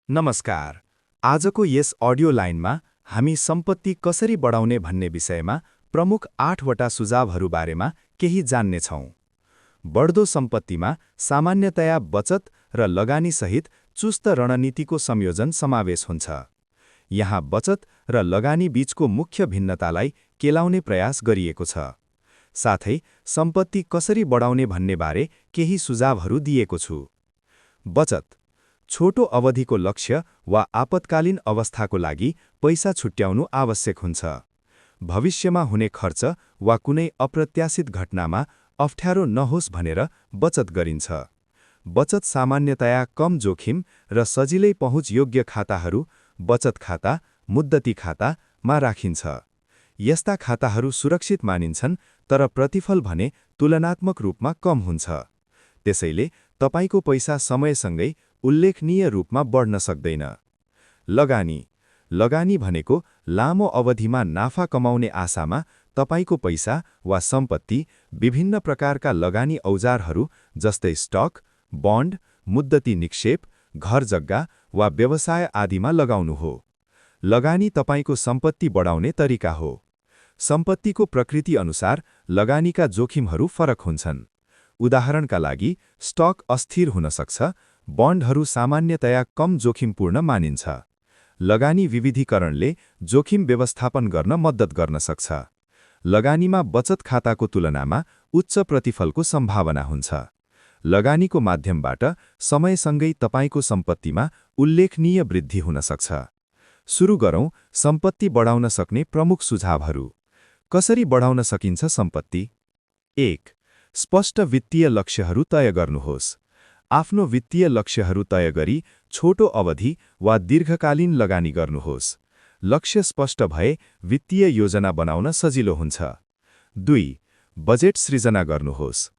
नमस्कार। आजको यस अडियो लाइनमा हामी सम्पत्ति कसरी बढाउने भन्ने विषयमा प्रमुख 8वटा सुझावहरू बारेमा केही जान्नेछौँ। बढ्दो सम्पत्तिमा सामान्यतया बचत र लगानीसहित चुस्त रणनीतिको संयोजन समावेश हुन्छ। यहाँ बचत र लगानी बीचको मुख्य भिन्नतालाई केलाउने प्रयास गरिएको छ। साथै सम्पत्ति कसरी बढाउने भन्ने बारे केही सुझावहरू दिएको छु। बचत छोटो अवधिको लक्ष्य वा आपतकालीन अवस्थाको लागि पैसा छुट्याउनु आवश्यक हुन्छ। भविष्यमा हुने खर्च वा कुनै अप्रत्याशित घटनामा अप्ठ्यारो नहोस् भनेर बचत गरिन्छ। बचत सामान्यतया कम जोखिम र सजिलै पहुँचयोग्य खाताहरू, बचत खाता, मुद्दती खातामा राखिन्छ। यस्ता खाताहरू सुरक्षित मानिन्छन् तर प्रतिफल भने तुलनात्मक रूपमा कम हुन्छ। त्यसैले तपाईको पैसा समयसँगै उल्लेखनीय रूपमा बढ्न सक्दैन। लगानी भनेको लामो अवधिमा नाफा कमाउने आशामा तपाईको पैसा वा सम्पत्ति विभिन्न प्रकारका लगानी औजारहरू जस्तै स्टक, बन्ड, मुद्दती निक्षेप, घर-जग्गा वा व्यवसाय आदिमा लगाउनु हो। लगानी तपाईको सम्पत्ति बढाउने तरिका हो। सम्पत्तिको प्रकृति अनुसार लगानीका जोखिमहरू फरक हुन्छन्। उदाहरणका लागि, स्टक अस्थिर हुन सक्छ, बन्डहरू सामान्यतया कम जोखिमपूर्ण मानिन्छ। लगानी विविधीकरणले जोखिम व्यवस्थापन गर्न मद्दत गर्न सक्छ। लगानीमा बचत खाताको तुलनामा उच्च प्रतिफलको सम्भावना हुन्छ। लगानीको माध्यमबाट समयसँगै तपाईको सम्पत्तिमा उल्लेखनीय वृद्धि हुन सक्छ। सुरु गरौँ सम्पत्ति बढाउन सक्ने प्रमुख सुझावहरू। कसरी बढाउन सकिन्छ सम्पत्ति? 1. स्पष्ट वित्तीय लक्ष्यहरू तय गर्नुहोस्। आफ्नो वित्तीय लक्ष्यहरू तय गरी छोटो अवधि वा दीर्घकालीन लगानी गर्नुहोस्। लक्ष्य स्पष्ट भए वित्तीय योजना बनाउन सजिलो हुन्छ। 2. बजेट सृजना गर्नुहोस्।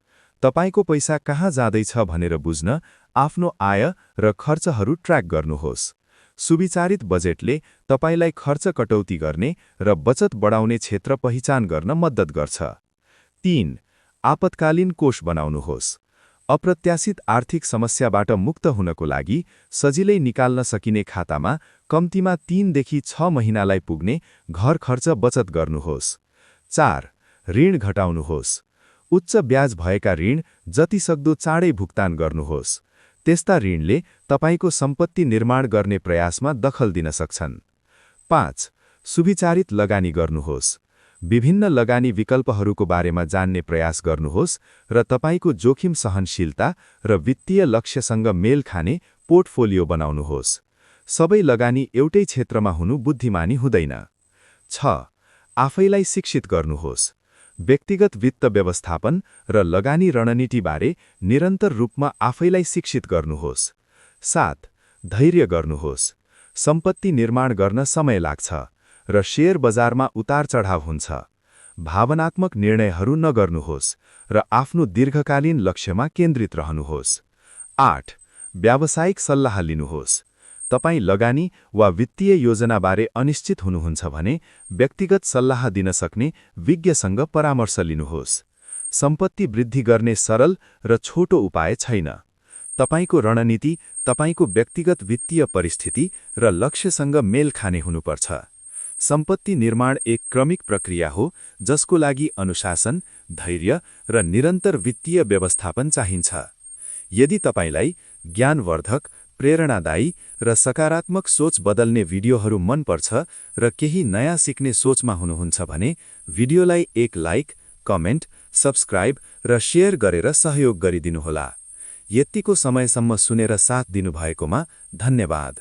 तपाईको पैसा कहाँ जाँदैछ भनेर बुझ्न आफ्नो आय र खर्चहरू ट्र्याक गर्नुहोस्। सुविचारित बजेटले तपाईलाई खर्च कटौती गर्ने र बचत बढाउने क्षेत्र पहिचान गर्न मद्दत गर्छ। 3. आपतकालीन कोष बनाउनुहोस्। अप्रत्याशित आर्थिक समस्याबाट मुक्त हुनको लागि सजिलै निकाल्न सकिने खातामा कम्तीमा 3 देखि 6 महिनालाई पुग्ने घर खर्च बचत गर्नुहोस्। 4. ऋण घटाउनुहोस्। उच्च ब्याज भएका ऋण जतिसक्दो चाँडै भुक्तान गर्नुहोस्। त्यस्ता ऋणले तपाईको सम्पत्ति निर्माण गर्ने प्रयासमा दखल दिन सक्छन्। 5. सुविचारित लगानी गर्नुहोस्। विभिन्न लगानी विकल्पहरूको बारेमा जान्ने प्रयास गर्नुहोस् र तपाईको जोखिम सहनशीलता र वित्तीय लक्ष्यसँग मेल खाने पोर्टफोलियो बनाउनुहोस्। सबै लगानी एउटै क्षेत्रमा हुनु बुद्धिमानी हुँदैन। 6. आफैलाई शिक्षित गर्नुहोस्। व्यक्तिगत वित्त व्यवस्थापन र लगानी रणनीतिबारे निरन्तर रूपमा आफैलाई शिक्षित गर्नुहोस्। 7. धैर्य गर्नुहोस्। सम्पत्ति निर्माण गर्न समय लाग्छ र शेयर बजारमा उतार-चढाव हुन्छ। भावनात्मक निर्णयहरू नगर्नुहोस् र आफ्नो दीर्घकालीन लक्ष्यमा केन्द्रित रहनुहोस्। 8. व्यावसायिक सल्लाह लिनुहोस्। तपाई लगानी वा वित्तीय योजनाबारे अनिश्चित हुनुहुन्छ भने व्यक्तिगत सल्लाह दिन सक्ने विज्ञसँग परामर्श लिनुहोस्। सम्पत्ति वृद्धि गर्ने सरल र छोटो उपाय छैन। तपाईको रणनीति तपाईको व्यक्तिगत वित्तीय परिस्थिति र लक्ष्यसँग मेल खाने हुनुपर्छ। सम्पत्ति निर्माण एक क्रमिक प्रक्रिया हो जसको लागि अनुशासन, धैर्य र निरन्तर वित्तीय व्यवस्थापन चाहिन्छ। यदि तपाईलाई ज्ञानवर्धक, प्रेरणादायी र सकारात्मक सोच बदल्ने भिडियोहरू मन पर्छ र केही नयाँ सिक्ने सोचमा हुनुहुन्छ भने भिडियोलाई एक लाइक, कमेन्ट, सब्स्क्राइब र शेयर गरेर सहयोग गरिदिनुहोला। यतिको समयसम्म सुनेर साथ दिनुभएकोमा धन्यवाद।